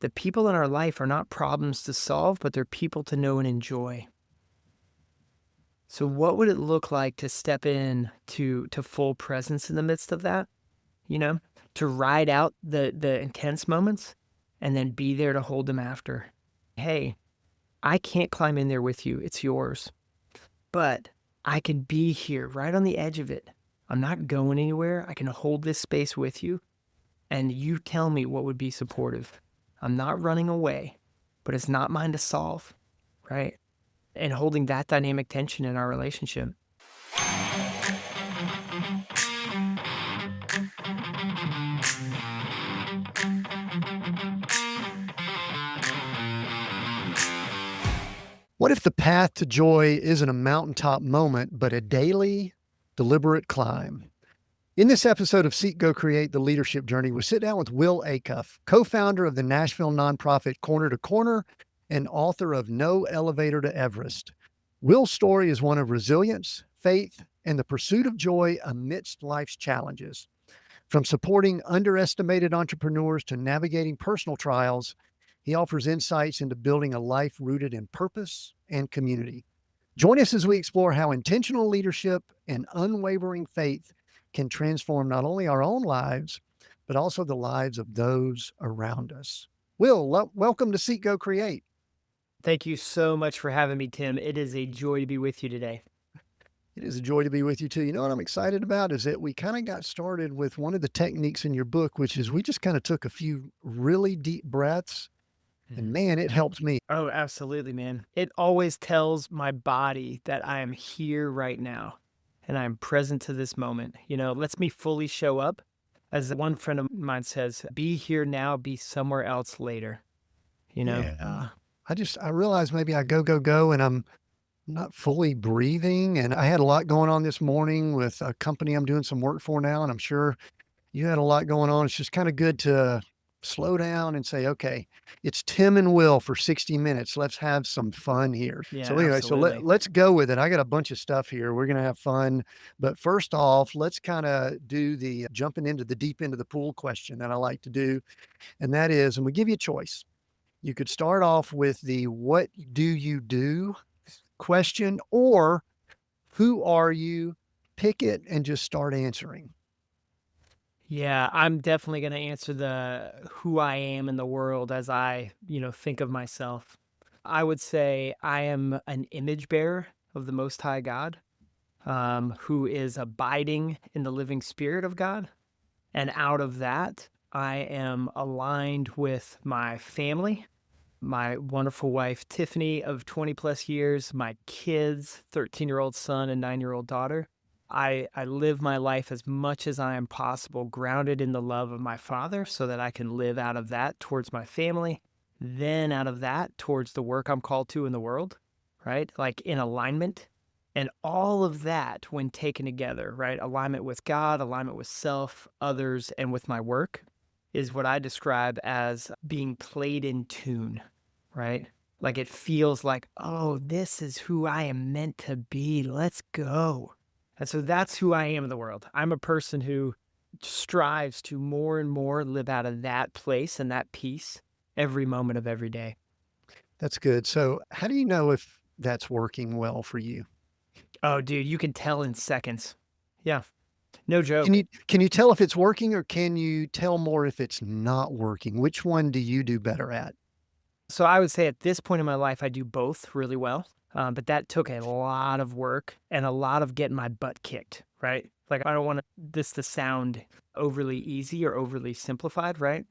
The people in our life are not problems to solve, but they're people to know and enjoy. So what would it look like to step in to full presence in the midst of that? You know, to ride out the intense moments and then be there to hold them after. Hey, I can't climb in there with you. It's yours. But I can be here right on the edge of it. I'm not going anywhere. I can hold this space with you and you tell me what would be supportive. I'm not running away, but it's not mine to solve, right? And holding that dynamic tension in our relationship. What if the path to joy isn't a mountaintop moment, but a daily, deliberate climb? In this episode of Seek, Go, Create, the Leadership Journey, we sit down with Will Acuff, co-founder of the Nashville nonprofit Corner to Corner and author of No Elevator to Everest. Will's story is one of resilience, faith, and the pursuit of joy amidst life's challenges. From supporting underestimated entrepreneurs to navigating personal trials, he offers insights into building a life rooted in purpose and community. Join us as we explore how intentional leadership and unwavering faith can transform not only our own lives, but also the lives of those around us. Will, welcome to Seek, Go, Create. Thank you so much for having me, Tim. It is a joy to be with you today. It is a joy to be with you too. You know what I'm excited about is that we kind of got started with one of the techniques in your book, which is we just kind of took a few really deep breaths. And man, it helped me. Oh, absolutely, man. It always tells my body that I am here right now and I'm present to this moment. You know, lets me fully show up. As one friend of mine says, be here now, be somewhere else later. You know? Yeah. I realized maybe I go, and I'm not fully breathing. And I had a lot going on this morning with a company I'm doing some work for now. And I'm sure you had a lot going on. It's just kind of good to slow down and say, okay, it's Tim and Will for 60 minutes. Let's have some fun here. Yeah, So anyway, absolutely. let's go with it. I got a bunch of stuff here. We're going to have fun. But first off, let's kind of do the jumping into the deep end of the pool question that I like to do. And that is, and we give you a choice. You could start off with the what do you do question, or who are you? Pick it and just start answering. Yeah, I'm definitely going to answer the who I am in the world as I, think of myself. I would say I am an image bearer of the Most High God, who is abiding in the living spirit of God. And out of that, I am aligned with my family, my wonderful wife, Tiffany, of 20 plus years, my kids, 13-year-old son and 9-year-old daughter. I live my life as much as I am possible, grounded in the love of my Father, so that I can live out of that towards my family, then out of that towards the work I'm called to in the world, right? Like in alignment. And all of that, when taken together, right? Alignment with God, alignment with self, others, and with my work, is what I describe as being played in tune, right? Like it feels like, oh, this is who I am meant to be. Let's go. And so that's who I am in the world. I'm a person who strives to more and more live out of that place and that peace every moment of every day. That's good. So how do you know if that's working well for you? Oh, dude, you can tell in seconds. Yeah, no Can joke. you tell if it's working, or can you tell more if it's not working? Which one do you do better at? So I would say at this point in my life, I do both really well. But that took a lot of work and a lot of getting my butt kicked, right? Like I don't want this to sound overly easy or overly simplified, right?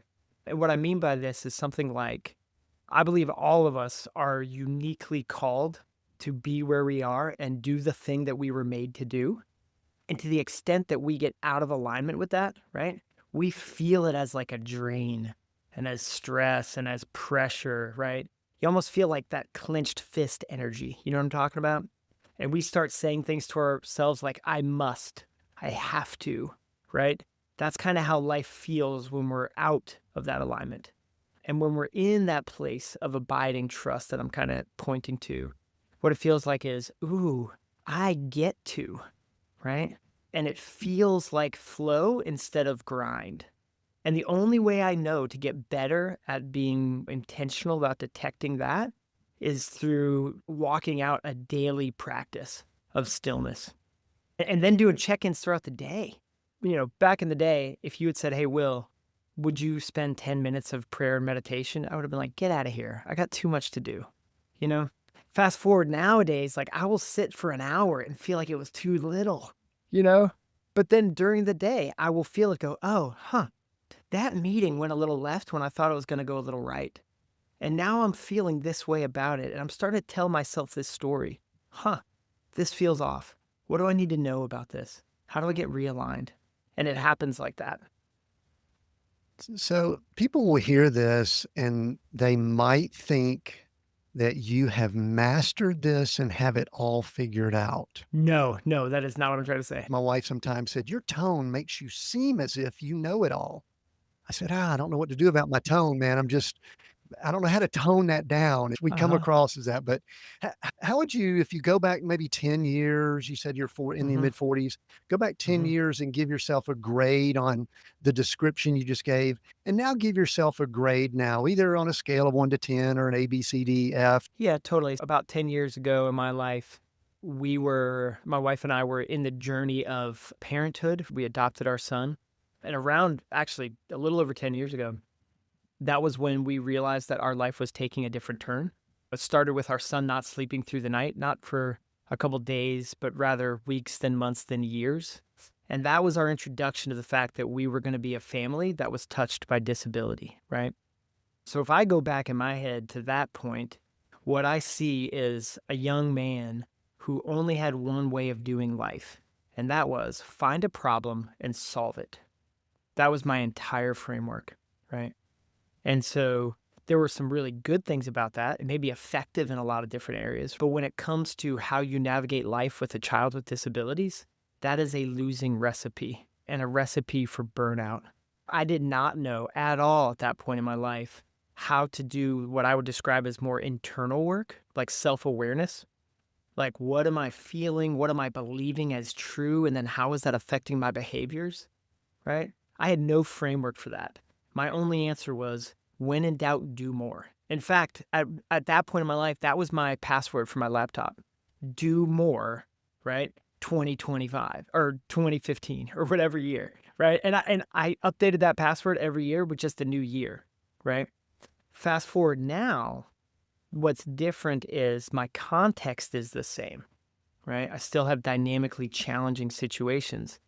And what I mean by this is something like, I believe all of us are uniquely called to be where we are and do the thing that we were made to do. And to the extent that we get out of alignment with that, right? We feel it as like a drain and as stress and as pressure, right? You almost feel like that clenched fist energy. You know what I'm talking about? And we start saying things to ourselves like, I must, I have to, right? That's kind of how life feels when we're out of that alignment. And when we're in that place of abiding trust that I'm kind of pointing to, what it feels like is, ooh, I get to, right? And it feels like flow instead of grind. And the only way I know to get better at being intentional about detecting that is through walking out a daily practice of stillness and then doing check-ins throughout the day. Back in the day, if you had said, "Hey, Will, would you spend 10 minutes of prayer and meditation?" I would have been like, "Get out of here. I got too much to do." You know? Fast forward nowadays, like I will sit for an hour and feel like it was too little, you know? But then during the day, I will feel it go, "Oh, huh. That meeting went a little left when I thought it was going to go a little right. And now I'm feeling this way about it. And I'm starting to tell myself this story. Huh, this feels off. What do I need to know about this? How do I get realigned?" And it happens like that. So people will hear this and they might think that you have mastered this and have it all figured out. No, no, that is not what I'm trying to say. My wife sometimes said, "Your tone makes you seem as if you know it all." I said, I don't know what to do about my tone, man. I don't know how to tone that down. We Uh come huh. across as that, but how would you, if you go back maybe 10 years, you said you're in the Mm-hmm. mid 40s, go back 10 Mm-hmm. years and give yourself a grade on the description you just gave. And now give yourself a grade now, either on a scale of 1 to 10 or an A, B, C, D, F. Yeah, totally. About 10 years ago in my life, my wife and I were in the journey of parenthood. We adopted our son. And around actually a little over 10 years ago, that was when we realized that our life was taking a different turn. It started with our son not sleeping through the night, not for a couple days, but rather weeks, then months, then years. And that was our introduction to the fact that we were going to be a family that was touched by disability, right? So if I go back in my head to that point, what I see is a young man who only had one way of doing life, and that was find a problem and solve it. That was my entire framework, right? And so there were some really good things about that. It may be effective in a lot of different areas. But when it comes to how you navigate life with a child with disabilities, that is a losing recipe and a recipe for burnout. I did not know at all at that point in my life how to do what I would describe as more internal work, like self awareness. Like, what am I feeling? What am I believing as true? And then how is that affecting my behaviors? Right? I had no framework for that. My only answer was, when in doubt, do more. In fact, at that point in my life, that was my password for my laptop. Do more, right? 2025 or 2015 or whatever year, right? And I updated that password every year with just a new year, right? Fast forward now, what's different is my context is the same, right? I still have dynamically challenging situations.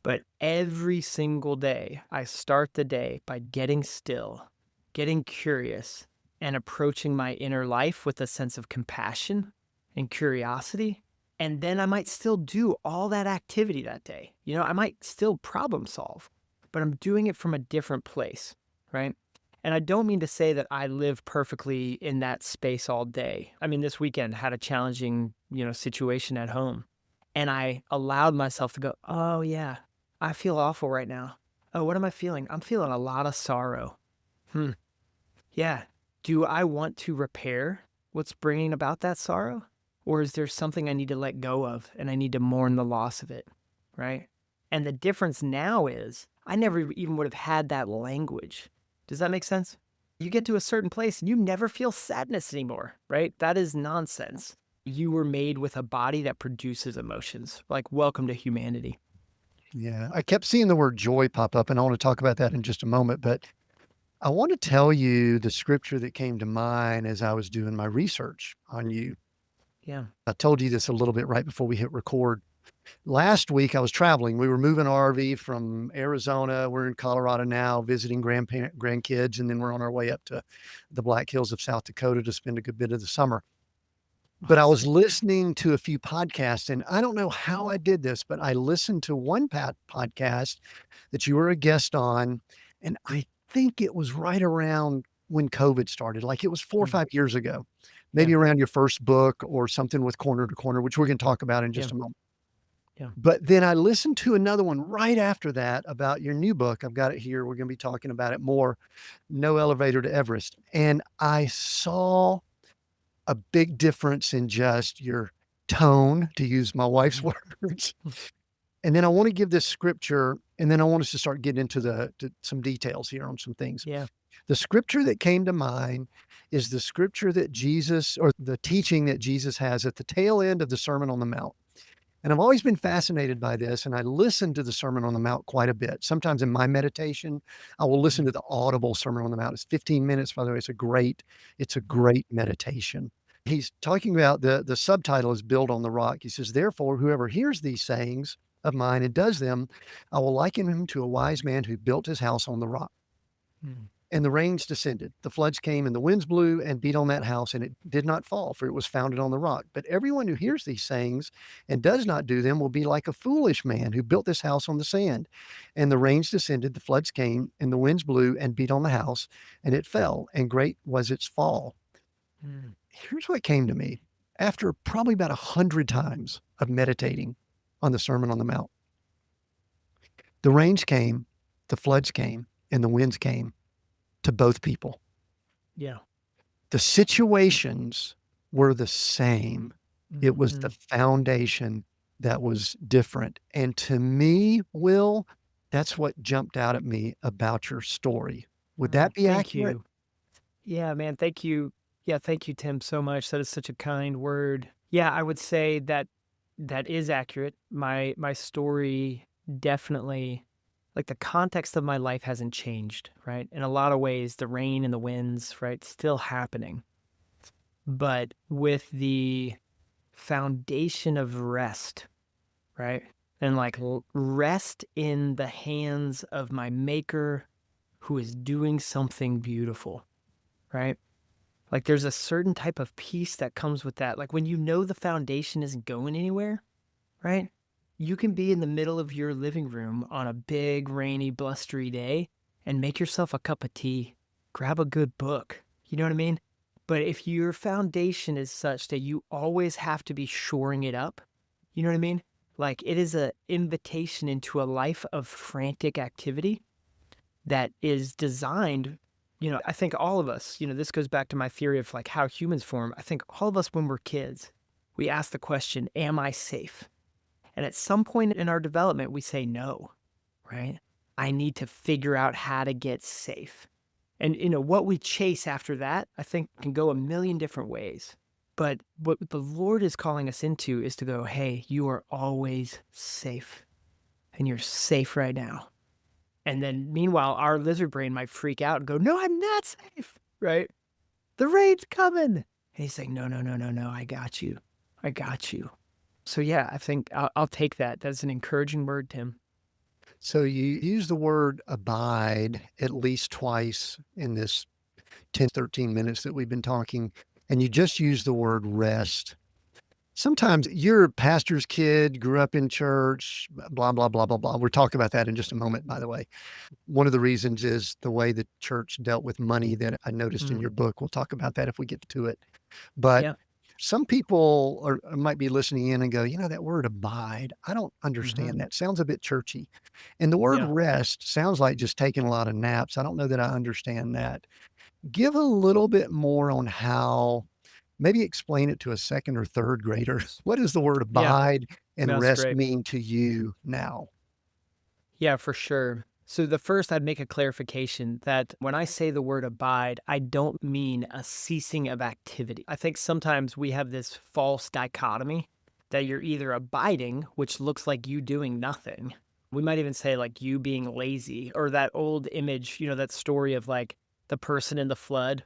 But every single day, I start the day by getting still, getting curious, and approaching my inner life with a sense of compassion and curiosity. And then I might still do all that activity that day. I might still problem solve, but I'm doing it from a different place, right? And I don't mean to say that I live perfectly in that space all day. I mean, this weekend had a challenging, situation at home. And I allowed myself to go, "Oh, yeah, I feel awful right now. Oh, what am I feeling? I'm feeling a lot of sorrow. Hmm. Yeah. Do I want to repair what's bringing about that sorrow? Or is there something I need to let go of and I need to mourn the loss of it?" Right. And the difference now is I never even would have had that language. Does that make sense? You get to a certain place and you never feel sadness anymore, right? That is nonsense. You were made with a body that produces emotions. Like, welcome to humanity. Yeah. I kept seeing the word joy pop up, and I want to talk about that in just a moment. But I want to tell you the scripture that came to mind as I was doing my research on you. Yeah. I told you this a little bit right before we hit record. Last week, I was traveling. We were moving our RV from Arizona. We're in Colorado now, visiting grandkids, and then we're on our way up to the Black Hills of South Dakota to spend a good bit of the summer. But I was Awesome. listening to a few podcasts, and I don't know how I did this, but I listened to one podcast that you were a guest on, and I think it was right around when COVID started. Like it was 4 or Mm. 5 years ago, Yeah. maybe around your first book or something with Corner to Corner, which we're going to talk about in Yeah. just a moment. Yeah. But then I listened to another one right after that about your new book. I've got it here. We're going to be talking about it more. No Elevator to Everest. And I saw a big difference in just your tone, to use my wife's Mhm. words, And then I want to give this scripture, and then I want us to start getting into some details here on some things. Yeah. The scripture that came to mind is the scripture that Jesus, or the teaching that Jesus has at the tail end of the Sermon on the Mount. And I've always been fascinated by this, and I listen to the Sermon on the Mount quite a bit. Sometimes in my meditation, I will listen Mhm. to the audible Sermon on the Mount. It's 15 minutes, by the way. It's a Mhm. great meditation. He's talking about the subtitle is Build on the Rock. He says, "Therefore, whoever hears these sayings of mine and does them, I will liken him to a wise man who built his house on the rock. Mm. And the rains descended, the floods came, and the winds blew and beat on that house, and it did not fall, for it was founded on the rock. But everyone who hears these sayings and does not do them will be like a foolish man who built this house on the sand. And the rains descended, the floods came, and the winds blew and beat on the house, and it fell, and great was its fall." Mm. Here's what came to me after probably about 100 times of meditating on the Sermon on the Mount. The rains came, the floods came, and the winds came to both people. Yeah. The situations were the same. It was the Mhm. foundation that was different. And to me, Will, that's what jumped out at me about your story. Would that be Thank accurate? you. Yeah, man, thank you. Yeah, thank you, Tim, so much. That is such a kind word. Yeah, I would say that that is accurate. My story definitely, like, the context of my life hasn't changed, right? In a lot of ways, the rain and the winds, right, still happening. But with the foundation of rest, right? And like rest in the hands of my maker who is doing something beautiful, right? Like there's a certain type of peace that comes with that. Like when you know the foundation isn't going anywhere, right? You can be in the middle of your living room on a big, rainy, blustery day and make yourself a cup of tea, grab a good book. You know what I mean? But if your foundation is such that you always have to be shoring it up, you know what I mean? Like it is an invitation into a life of frantic activity that is designed, I think all of us, this goes back to my theory of like how humans form. I think all of us when we're kids, we ask the question, am I safe? And at some point in our development, we say no, right? I need to figure out how to get safe. And what we chase after that, I think can go a million different ways. But what the Lord is calling us into is to go, hey, you are always safe. And you're safe right now. And then meanwhile, our lizard brain might freak out and go, no, I'm not safe, right? The raid's coming. And he's like, no, no, no, no, no, I got you. I got you. So yeah, I think I'll take that. That's an encouraging word, Tim. So you use the word abide at least twice in this 10, 13 minutes that we've been talking, and you just use the word rest. Sometimes you're a pastor's kid, grew up in church, blah, blah, blah, blah, blah. We'll talk about that in just a moment, by the way. One of the reasons is the way the church dealt with money that I noticed in Mm, your book. We'll talk about that if we get to it. But yeah. some people might be listening in and go, that word abide, I don't Hmm. understand that. Sounds a bit churchy. And the word Yeah. rest sounds like just taking a lot of naps. I don't know that I understand that. Give a little bit more on how, maybe explain it to a second or third grader. What does the word Yeah. abide and That's rest great. mean to you now? Yeah, for sure. So the first, I'd make a clarification that when I say the word abide, I don't mean a ceasing of activity. I think sometimes we have this false dichotomy that you're either abiding, which looks like you doing nothing. We might even say like you being lazy, or that old image, that story of like the person in the flood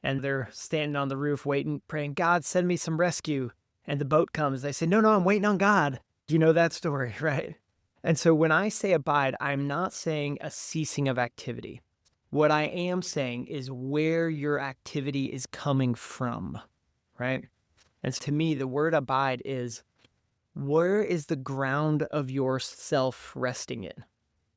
and they're standing on the roof waiting, praying, God, send me some rescue. And the boat comes. They say, no, no, I'm waiting on God. You know that story, right? And so when I say abide, I'm not saying a ceasing of activity. What I am saying is where your activity is coming from, right? And to me, the word abide is where is the ground of yourself resting in?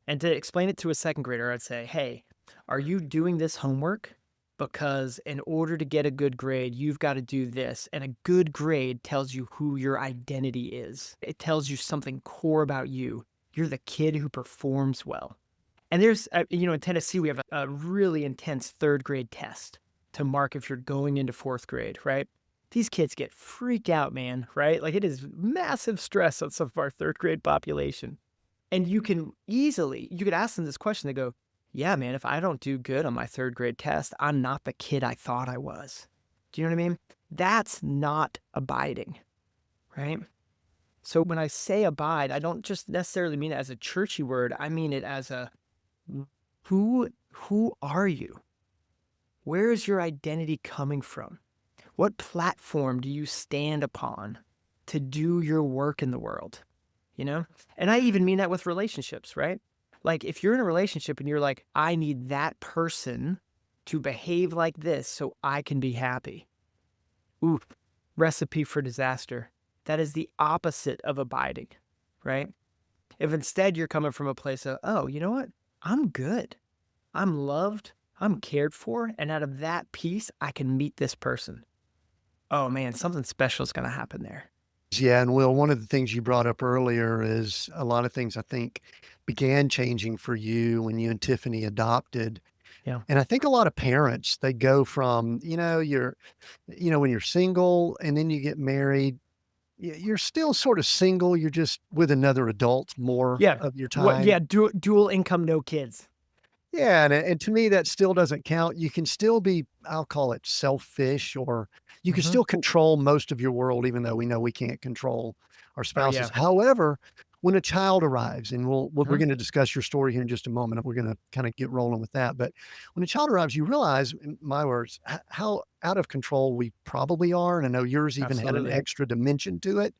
And to explain it to a second grader, I'd say, hey, are you doing this homework? Because in order to get a good grade, you've got to do this. And a good grade tells you who your identity is. It tells you something core about you. You're the kid who performs well. And there's, in Tennessee, we have a really intense third grade test to mark if you're going into fourth grade, right? These kids get freaked out, man, right? Like it is massive stress on some of our third grade population. And you could ask them this question. They go, yeah, man, if I don't do good on my third grade test, I'm not the kid I thought I was. Do you know what I mean? That's not abiding, right? So when I say abide, I don't just necessarily mean it as a churchy word. I mean it as a who are you? Where is your identity coming from? What platform do you stand upon to do your work in the world? You know? And I even mean that with relationships, right? Like if you're in a relationship and you're like, I need that person to behave like this so I can be happy. Ooh, recipe for disaster. That is the opposite of abiding, right? If instead you're coming from a place of, oh, you know what? I'm good. I'm loved. I'm cared for. And out of that piece, I can meet this person. Oh man, something special is going to happen there. Yeah, and Will, one of the things you brought up earlier is a lot of things I think began changing for you when you and Tiffany adopted. Yeah. And I think a lot of parents, they go from, when you're single and then you get married, you're still sort of single. You're just with another adult more Yeah. of your What? time. Yeah. Dual income, no kids. Yeah, and to me, that still doesn't count. You can still be, I'll call it selfish, or you can Hmm. still control most of your world, even though we know we can't control our Oh, spouses. yeah. However, when a child arrives, and we're Uh-huh. going to discuss your story here in just a moment, we're going to kind of get rolling with that. But when a child arrives, you realize, in my words, how out of control we probably are. And I know yours even had an Absolutely. extra dimension to it.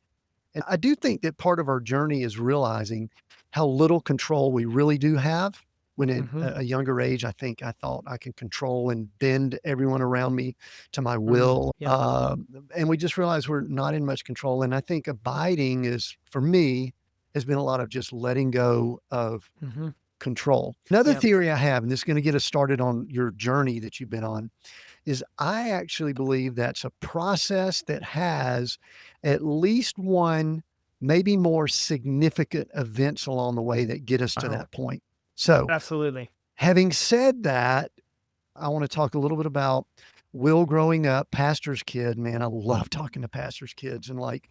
And I do think that part of our journey is realizing how little control we really do have. When at Hmm. a younger age, I think I thought I can control and bend everyone around me to my Hmm. will. Yeah. And we just realized we're not in much control. And I think abiding is, for me, has been a lot of just letting go of Hmm. control. Another Yeah. theory I have, and this is going to get us started on your journey that you've been on, is I actually believe that's a process that has at least one, maybe more significant events along the way that get us to Oh, that point. So, absolutely. having said that, I want to talk a little bit about Will growing up, pastor's kid. Man, I love talking to pastors' kids and like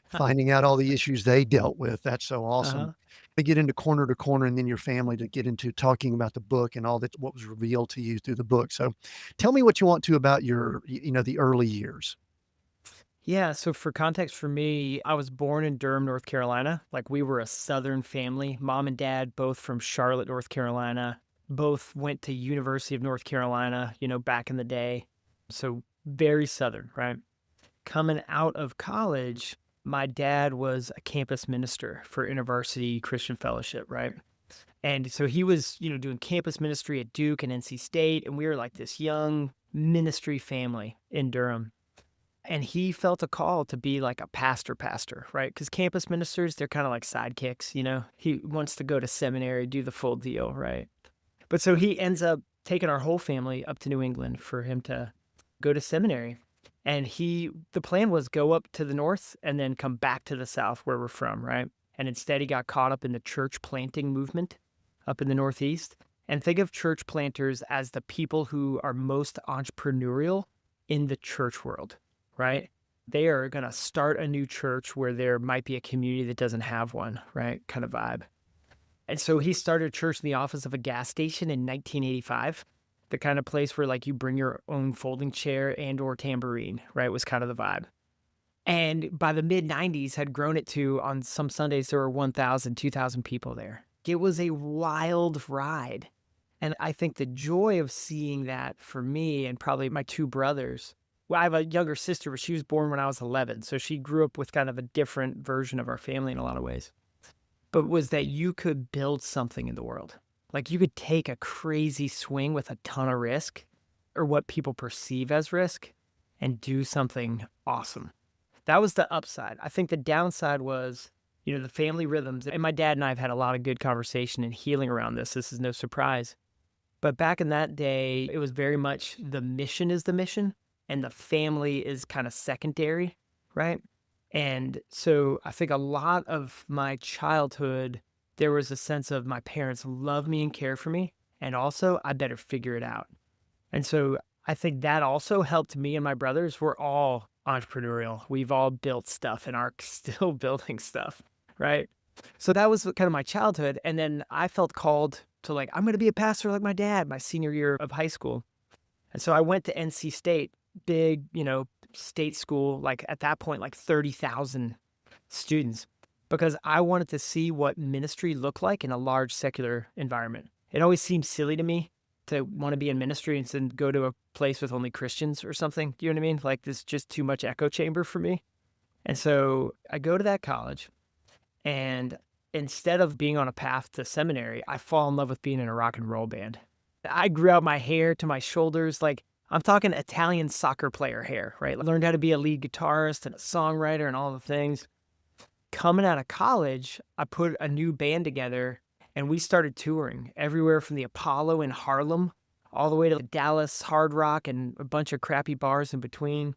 finding out all the issues they dealt with. That's so awesome. Uh-huh. To get into corner to corner and then your family to get into talking about the book and all that, what was revealed to you through the book. So tell me what you want to about the early years. Yeah. So for context for me, I was born in Durham, North Carolina. Like we were a Southern family, mom and dad, both from Charlotte, North Carolina, both went to University of North Carolina, back in the day. So very Southern, right? Coming out of college, my dad was a campus minister for InterVarsity Christian Fellowship, right? And so he was, doing campus ministry at Duke and NC State. And we were like this young ministry family in Durham. And he felt a call to be like a pastor, right? Because campus ministers, they're kind of like sidekicks. He wants to go to seminary, do the full deal, right? But so he ends up taking our whole family up to New England for him to go to seminary. And the plan was go up to the north and then come back to the south where we're from, right? And instead he got caught up in the church planting movement up in the Northeast. And think of church planters as the people who are most entrepreneurial in the church world, right? They are going to start a new church where there might be a community that doesn't have one, right? Kind of vibe. And so he started church in the office of a gas station in 1985. The kind of place where like you bring your own folding chair and or tambourine, right? Was kind of the vibe. And by the mid 90s had grown it to on some Sundays there were 1,000, 2,000 people there. It was a wild ride. And I think the joy of seeing that for me and probably my two brothers. Well, I have a younger sister, but she was born when I was 11. So she grew up with kind of a different version of our family in a lot of ways, but was that you could build something in the world. Like you could take a crazy swing with a ton of risk or what people perceive as risk and do something awesome. That was the upside. I think the downside was, the family rhythms. And my dad and I have had a lot of good conversation and healing around this. This is no surprise. But back in that day, it was very much the mission is the mission and the family is kind of secondary, right? And so I think a lot of my childhood, there was a sense of my parents love me and care for me. And also, I better figure it out. And so I think that also helped me and my brothers. We're all entrepreneurial. We've all built stuff and are still building stuff, right? So that was kind of my childhood. And then I felt called to like, I'm going to be a pastor like my dad, my senior year of high school. And so I went to NC State, big, state school, like at that point, like 30,000 students, because I wanted to see what ministry looked like in a large secular environment. It always seemed silly to me to want to be in ministry and then go to a place with only Christians or something. Do you know what I mean? Like this just too much echo chamber for me. And so I go to that college, and instead of being on a path to seminary, I fall in love with being in a rock and roll band. I grew out my hair to my shoulders. Like I'm talking Italian soccer player hair, right? Learned how to be a lead guitarist and a songwriter and all the things. Coming out of college, I put a new band together and we started touring everywhere from the Apollo in Harlem all the way to Dallas Hard Rock and a bunch of crappy bars in between.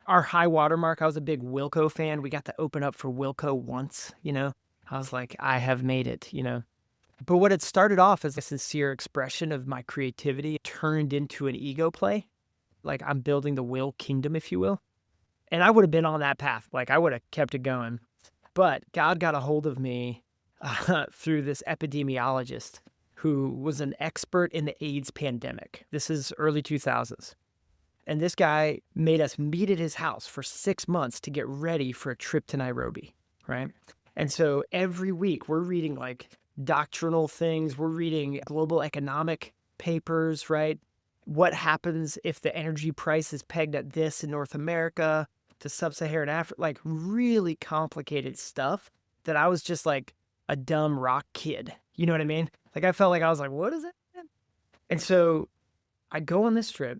Our high watermark, I was a big Wilco fan. We got to open up for Wilco once, I was like, I have made it. But what had started off as a sincere expression of my creativity turned into an ego play. Like I'm building the Will Kingdom, if you will. And I would have been on that path. Like I would have kept it going. But God got a hold of me through this epidemiologist who was an expert in the AIDS pandemic. This is early 2000s. And this guy made us meet at his house for 6 months to get ready for a trip to Nairobi, right? And so every week we're reading like doctrinal things. We're reading global economic papers, right? What happens if the energy price is pegged at this in North America to sub-Saharan Africa? Like really complicated stuff that I was just like a dumb rock kid. You know what I mean? Like I felt like I was like, what is it? And so I go on this trip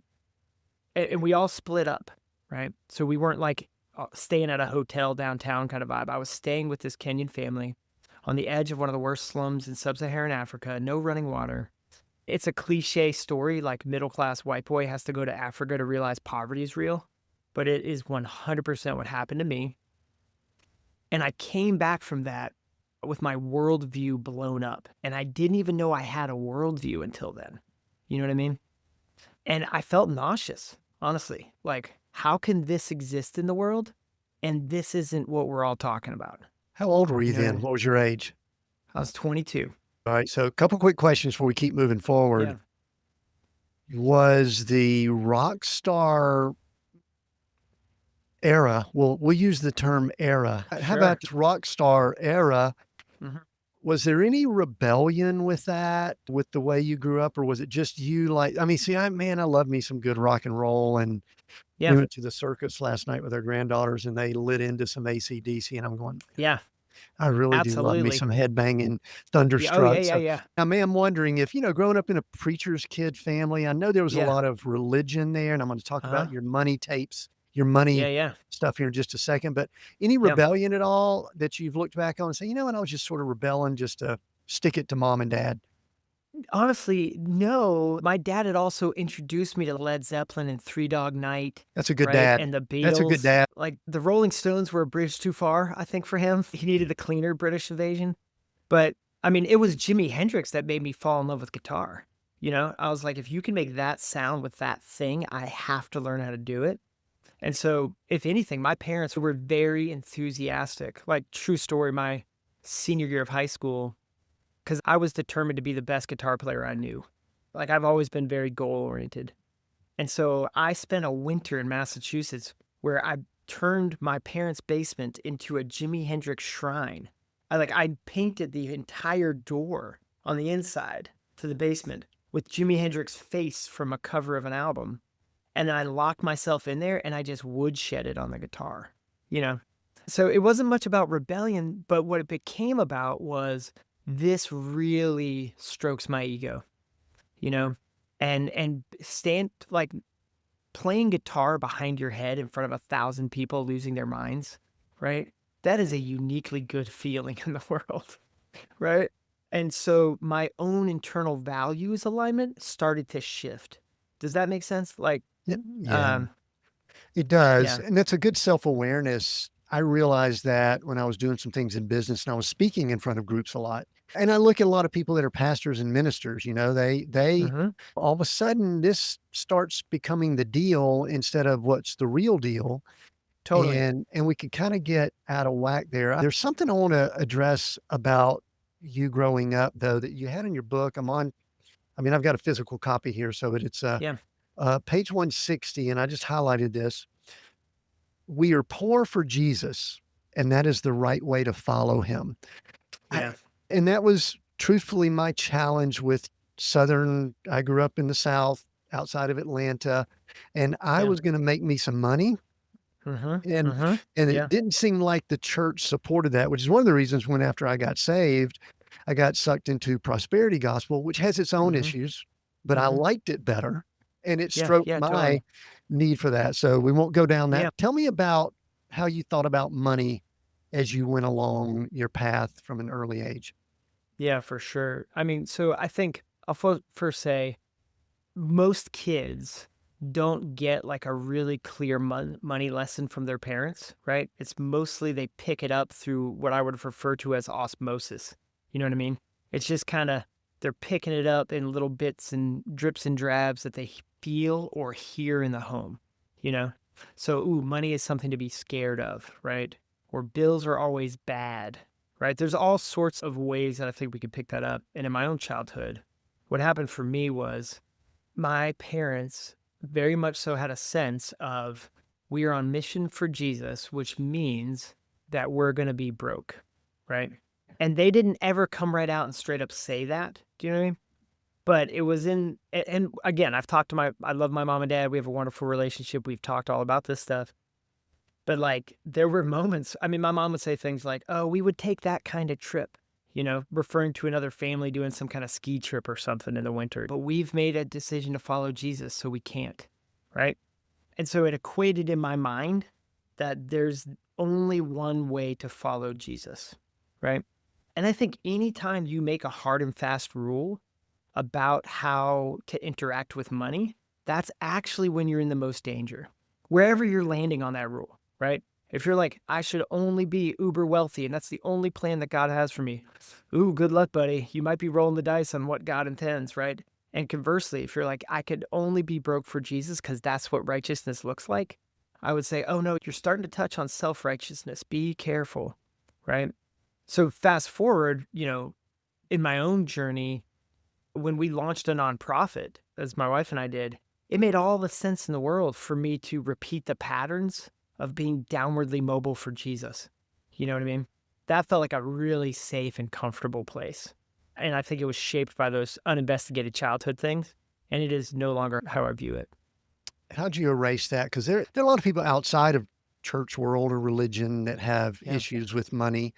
and we all split up, right? So we weren't like staying at a hotel downtown kind of vibe. I was staying with this Kenyan family on the edge of one of the worst slums in sub-Saharan Africa, no running water. It's a cliche story, like middle-class white boy has to go to Africa to realize poverty is real, but it is 100% what happened to me. And I came back from that with my worldview blown up, and I didn't even know I had a worldview until then. You know what I mean? And I felt nauseous, honestly. Like, how can this exist in the world? And this isn't what we're all talking about. How old were you You know what I then? mean? What was your age? I was 22. All right. So a couple quick questions before we keep moving Yeah. forward. Was the rock star era, well, we'll use the term era. How Sure. about rock star era? Mhm. Was there any rebellion with that, with the way you grew up, or was it just you? Like, I mean, see, I love me some good rock and roll, and we Yeah. went to the circus last night with our granddaughters, and they lit into some AC/DC, and I'm going, Yeah. I really do love me Absolutely. some headbanging Yeah. Oh, yeah, thunderstruck. yeah, So yeah. I am wondering if, growing up in a preacher's kid family, I know there was a Yeah. lot of religion there, and I'm going to talk Uh-huh. about your money tapes, your Yeah, money yeah. stuff here in just a second. But any Yeah. rebellion at all that you've looked back on and say, you know what, I was just sort of rebelling just to stick it to mom and dad? Honestly, no. My dad had also introduced me to Led Zeppelin and Three Dog Night, That's a good right? dad. And the That's a good Beatles. dad. Like the Rolling Stones were a bridge too far, I think, for him. He needed a cleaner British invasion. But I mean, it was Jimi Hendrix that made me fall in love with guitar. I was like, if you can make that sound with that thing, I have to learn how to do it. And so, if anything, my parents were very enthusiastic. Like, true story, my senior year of high school, because I was determined to be the best guitar player I knew. Like, I've always been very goal oriented. And so, I spent a winter in Massachusetts where I turned my parents' basement into a Jimi Hendrix shrine. I painted the entire door on the inside to the basement with Jimi Hendrix's face from a cover of an album. And then I locked myself in there and I just woodshed it on the guitar, you know? So it wasn't much about rebellion, but what it became about was this really strokes my ego, you know? And stand like playing guitar behind your head in front of 1,000 people losing their minds, right? That is a uniquely good feeling in the world, right? And so my own internal values alignment started to shift. Does that make sense? Yeah, Um, it does. yeah. And that's a good self-awareness. I realized that when I was doing some things in business and I was speaking in front of groups a lot. And I look at a lot of people that are pastors and ministers, they Mhm. all of a sudden this starts becoming the deal instead of what's the real deal. Totally. and we could kind of get out of whack there. There's something I want to address about you growing up, though, that you had in your book. I mean, I've got a physical copy here, so it's Yeah. page 160, and I just highlighted this. We are poor for Jesus, and that is the right way to follow him. Yeah. And that was truthfully my challenge with I grew up in the South outside of Atlanta, and I Yeah. was going to make me some money. Mhm. And, Mhm. and it Yeah. didn't seem like the church supported that, which is one of the reasons when after I got saved, I got sucked into prosperity gospel, which has its own Mhm. issues, but I Mhm. liked it better and it Yeah. stroked Yeah. my Totally. need for that. So we won't go down that. Yeah. Tell me about how you thought about money as you went along your path from an early age. Yeah, for sure. I mean, so I think I'll first say most kids don't get like a really clear money lesson from their parents, right? It's mostly they pick it up through what I would refer to as osmosis. You know what I mean? It's just kind of they're picking it up in little bits and drips and drabs that they feel or hear in the home, you know? So, ooh, money is something to be scared of, right? Or bills are always bad, right? There's all sorts of ways that I think we could pick that up. And in my own childhood, what happened for me was my parents very much so had a sense of we are on mission for Jesus, which means that we're going to be broke, right? And they didn't ever come right out and straight up say that. Do you know what I mean? But it was and again, I love my mom and dad. We have a wonderful relationship. We've talked all about this stuff. But, like, there were moments I mean, my mom would say things like, "Oh, we would take that kind of trip," referring to another family doing some kinda ski trip or something in the winter, "But we've made a decision to follow Jesus, so we can't," right? And so it equated in my mind that there's only one way to follow Jesus, right? And I think anytime you make a hard and fast rule about how to interact with money, that's actually when you're in the most danger. Wherever you're landing on that rule, right? If you're like, I should only be uber wealthy and that's the only plan that God has for me, ooh, good luck, buddy. You might be rolling the dice on what God intends, right? And conversely, if you're like, I could only be broke for Jesus because that's what righteousness looks like, I would say, oh no, you're starting to touch on self righteousness. Be careful, right? So fast forward, in my own journey, when we launched a nonprofit, as my wife and I did, it made all the sense in the world for me to repeat the patterns of being downwardly mobile for Jesus. You know what I mean? That felt like a really safe and comfortable place. And I think it was shaped by those uninvestigated childhood things. And it is no longer how I view it. How'd you erase that? Because there are a lot of people outside of church world or religion that have Yeah. issues with money.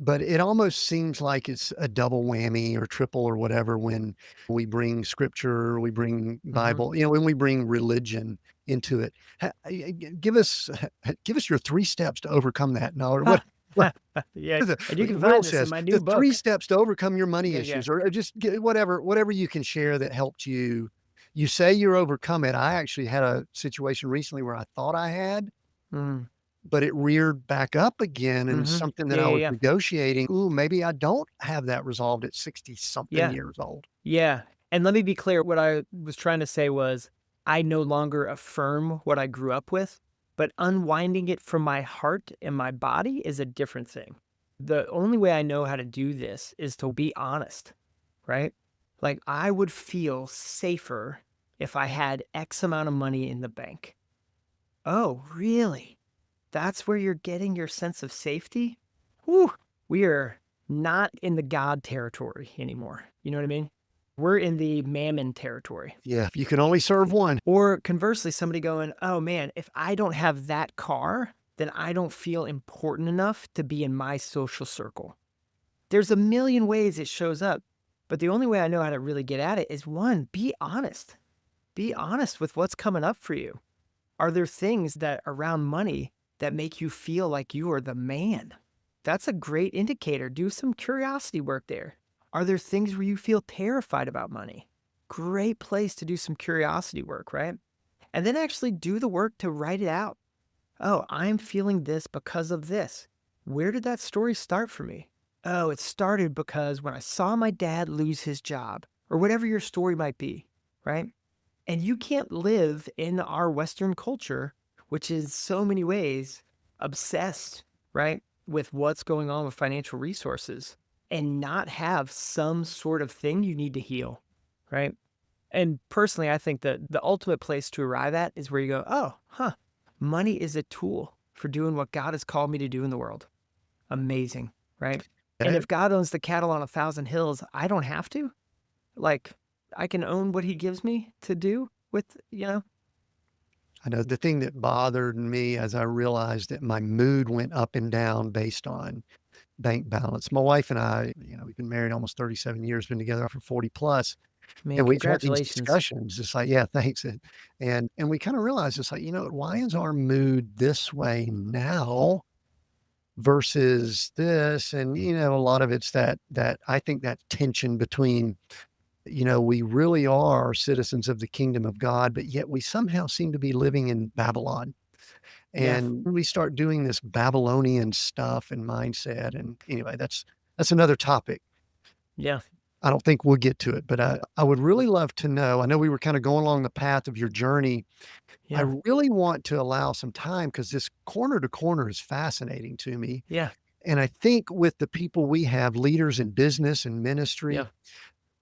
But it almost seems like it's a double whammy or triple or whatever when we bring scripture, we bring Hmm. Bible, when we bring religion into it. Give us give us your 3 steps to overcome that. No, or what Yeah. the And you can Will find this in says, my the new 3 book. steps to overcome your money Yeah. Yeah. issues or just whatever you can share that helped you. You say you're overcome it. I actually had a situation recently where I thought I had, Mm. but it reared back up again and Hmm. something that Yeah. I Yeah. was Yeah. negotiating. Ooh, maybe I don't have that resolved at 60 something Yeah. years old. Yeah, and let me be clear, what I was trying to say was, I no longer affirm what I grew up with, but unwinding it from my heart and my body is a different thing. The only way I know how to do this is to be honest, right? Like, I would feel safer if I had X amount of money in the bank. Oh, really? That's where you're getting your sense of safety? Whew, we are not in the God territory anymore. You know what I mean? We're in the mammon territory. Yeah, if you can only serve one. Or conversely, somebody going, oh man, if I don't have that car, then I don't feel important enough to be in my social circle. There's a million ways it shows up, but the only way I know how to really get at it is one, be honest. Be honest with what's coming up for you. Are there things that around money that make you feel like you are the man? That's a great indicator. Do some curiosity work there. Are there things where you feel terrified about money? Great place to do some curiosity work, right? And then actually do the work to write it out. Oh, I'm feeling this because of this. Where did that story start for me? Oh, it started because when I saw my dad lose his job, or whatever your story might be, right? And you can't live in our Western culture which is so many ways obsessed, right, with what's going on with financial resources and not have some sort of thing you need to heal, right? And personally, I think that the ultimate place to arrive at is where you go, oh, huh, money is a tool for doing what God has called me to do in the world. Amazing, right? And Okay. if God owns the cattle on 1,000 hills, I don't have to. Like, I can own what he gives me to do with. I know the thing that bothered me as I realized that my mood went up and down based on bank balance. My wife and I, we've been married almost 37 years, been together for 40 plus. Man, And we've had these congratulations. discussions. It's like, yeah, thanks. And we kind of realized it's like, why is our mood this way now versus this? And a lot of it's that I think that tension between, we really are citizens of the kingdom of God, but yet we somehow seem to be living in Babylon. Yeah, And we start doing this Babylonian stuff and mindset. And anyway, that's another topic. yeah, I don't think we'll get to it, but I would really love to know. I know we were kind of going along the path of your journey. I yeah, really want to allow some time because this corner to corner is fascinating to me. yeah, And I think with the people we have, leaders in business and ministry, yeah,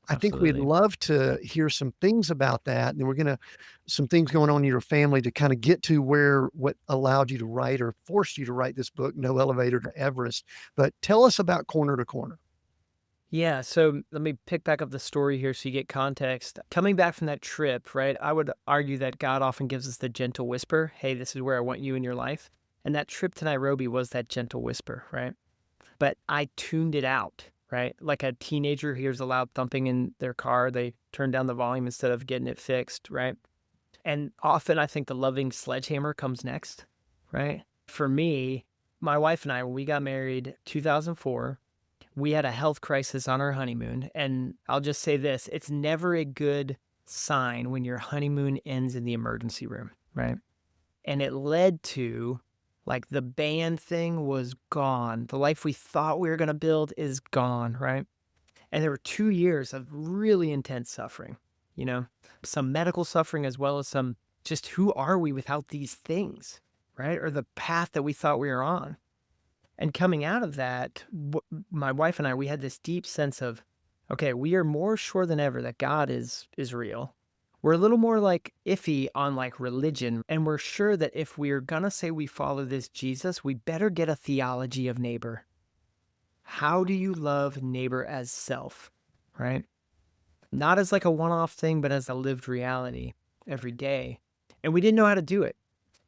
I think we'd absolutely. love to hear some things about that. And we're going to, some things going on in your family to kind of get to where what allowed you to write or forced you to write this book, No Elevator to Everest. But tell us about corner to corner. Yeah, so let me pick back up the story here so you get context. Coming back from that trip, right, I would argue that God often gives us the gentle whisper, hey, this is where I want you in your life. And that trip to Nairobi was that gentle whisper, right? But I tuned it out, right? Like a teenager hears a loud thumping in their car, they turn down the volume instead of getting it fixed, right? And often I think the loving sledgehammer comes next, right? For me, my wife and I, when we got married 2004, we had a health crisis on our honeymoon. And I'll just say this, it's never a good sign when your honeymoon ends in the emergency room, right? And it led to like the band thing was gone. The life we thought we were going to build is gone, right? And there were 2 years of really intense suffering, you know, some medical suffering as well as some just who are we without these things, right? Or the path that we thought we were on. And coming out of that, my wife and I, we had this deep sense of, okay, we are more sure than ever that God is real. We're a little more like iffy on like religion, and we're sure that if we're gonna say we follow this Jesus, we better get a theology of neighbor. How do you love neighbor as self, right? Not as like a one-off thing, but as a lived reality every day. And we didn't know how to do it.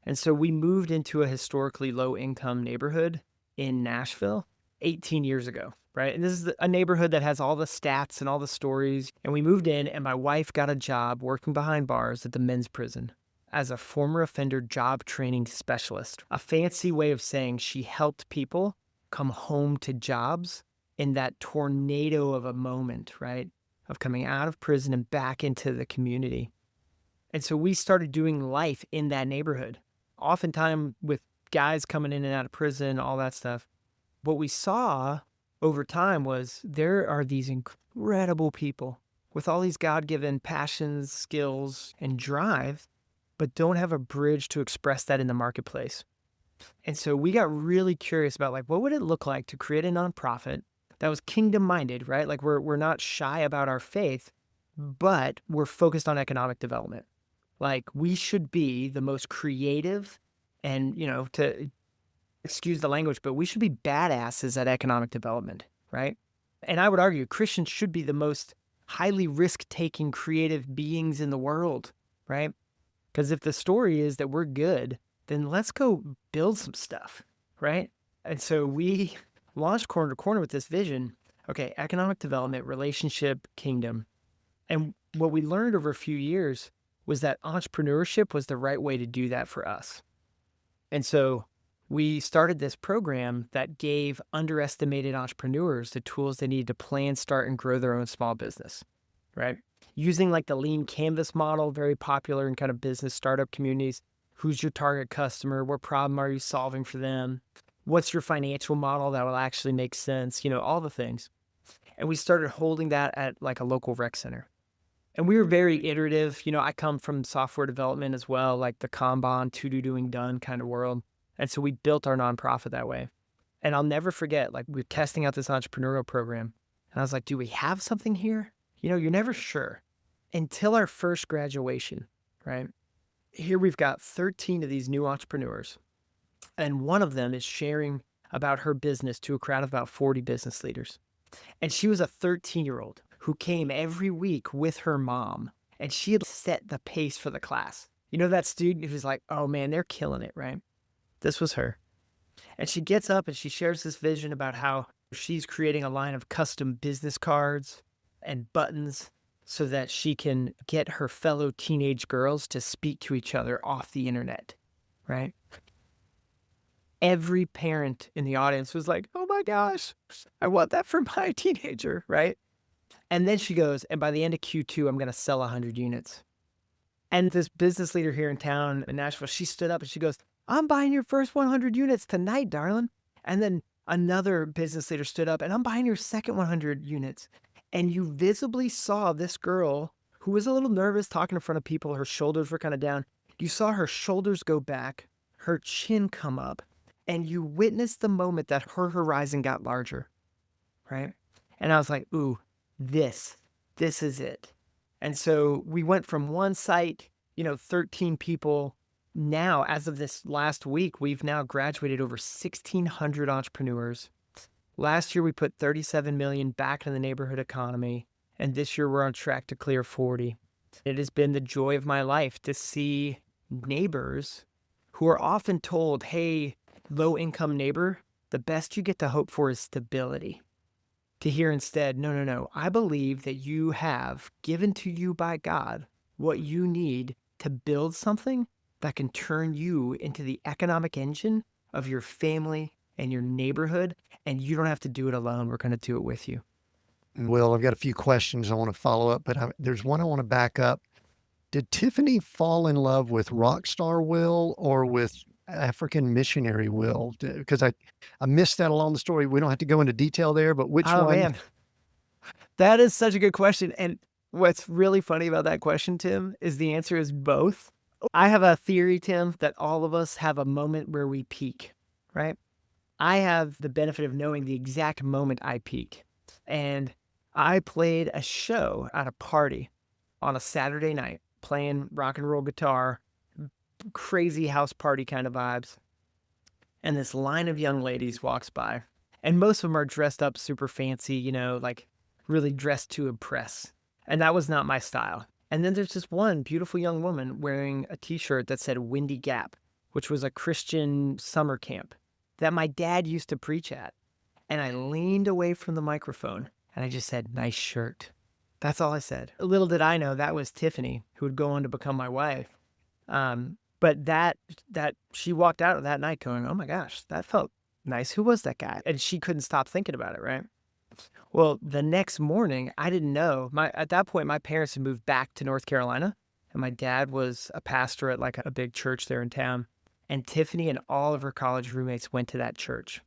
And so we moved into a historically low income neighborhood in Nashville 18 years ago, right? And this is a neighborhood that has all the stats and all the stories. And we moved in, and my wife got a job working behind bars at the men's prison as a former offender job training specialist. A fancy way of saying she helped people come home to jobs in that tornado of a moment, right? Of coming out of prison and back into the community. And so we started doing life in that neighborhood, oftentimes with guys coming in and out of prison, all that stuff. What we saw over time was there are these incredible people with all these God given passions, skills, and drive, but don't have a bridge to express that in the marketplace. And so we got really curious about like, what would it look like to create a nonprofit that was kingdom minded, right? Like we're not shy about our faith, but we're focused on economic development. Like we should be the most creative and, to excuse the language, but we should be badasses at economic development, right? And I would argue Christians should be the most highly risk-taking creative beings in the world, right? Because if the story is that we're good, then let's go build some stuff, right? And so we launched Corner to Corner with this vision. Okay, economic development, relationship, kingdom. And what we learned over a few years was that entrepreneurship was the right way to do that for us. And so we started this program that gave underestimated entrepreneurs the tools they need to plan, start, and grow their own small business, right? Using like the lean canvas model, very popular in kind of business startup communities. Who's your target customer? What problem are you solving for them? What's your financial model that will actually make sense? All the things. And we started holding that at like a local rec center. And we were very iterative. I come from software development as well, like the Kanban, to do, doing, done kind of world. And so we built our nonprofit that way. And I'll never forget, like, we're testing out this entrepreneurial program. And I was like, do we have something here? You're never sure until our first graduation, right? Here we've got 13 of these new entrepreneurs. And one of them is sharing about her business to a crowd of about 40 business leaders. And she was a 13-year-old who came every week with her mom. And she had set the pace for the class. That student who's like, oh man, they're killing it, right? This was her. And she gets up and she shares this vision about how she's creating a line of custom business cards and buttons so that she can get her fellow teenage girls to speak to each other off the internet, right? Every parent in the audience was like, oh my gosh, I want that for my teenager, right? And then she goes, and by the end of Q2, I'm going to sell 100 units. And this business leader here in town in Nashville, she stood up and she goes, I'm buying your first 100 units tonight, darling. And then another business leader stood up and I'm buying your second 100 units. And you visibly saw this girl who was a little nervous talking in front of people. Her shoulders were kind of down. You saw her shoulders go back, her chin come up, and you witnessed the moment that her horizon got larger, right? And I was like, ooh, this is it. And so we went from one site, 13 people. Now, as of this last week, we've now graduated over 1,600 entrepreneurs. Last year, we put 37 million back in the neighborhood economy. And this year, we're on track to clear 40. It has been the joy of my life to see neighbors who are often told, hey, low-income neighbor, the best you get to hope for is stability. To hear instead, no, I believe that you have given to you by God what you need to build something that can turn you into the economic engine of your family and your neighborhood, and you don't have to do it alone. We're going to do it with you. Will, I've got a few questions I want to follow up, but there's one I want to back up. Did Tiffany fall in love with rock star Will or with African missionary Will? Because I missed that along the story. We don't have to go into detail there, but which Oh, one? man, that is such a good question. And what's really funny about that question, Tim, is the answer is both. I have a theory, Tim, that all of us have a moment where we peak, right? I have the benefit of knowing the exact moment I peak. And I played a show at a party on a Saturday night, playing rock and roll guitar, crazy house party kind of vibes. And this line of young ladies walks by, and most of them are dressed up super fancy, like really dressed to impress. And that was not my style. And then there's this one beautiful young woman wearing a t-shirt that said Windy Gap, which was a Christian summer camp that my dad used to preach at. And I leaned away from the microphone and I just said, nice shirt. That's all I said. Little did I know that was Tiffany, who would go on to become my wife. But that she walked out of that night going, oh my gosh, that felt nice. Who was that guy? And she couldn't stop thinking about it, right? Well, the next morning, I didn't know. At that point, my parents had moved back to North Carolina, and my dad was a pastor at like a big church there in town. And Tiffany and all of her college roommates went to that church.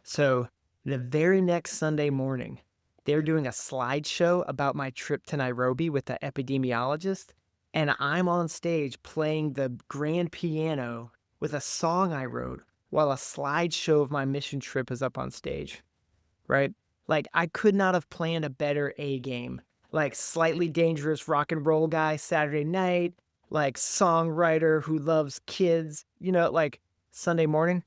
So the very next Sunday morning, they're doing a slideshow about my trip to Nairobi with the epidemiologist. And I'm on stage playing the grand piano with a song I wrote while a slideshow of my mission trip is up on stage, right? Like, I could not have planned a better A game. Like, slightly dangerous rock and roll guy Saturday night, like songwriter who loves kids, like Sunday morning.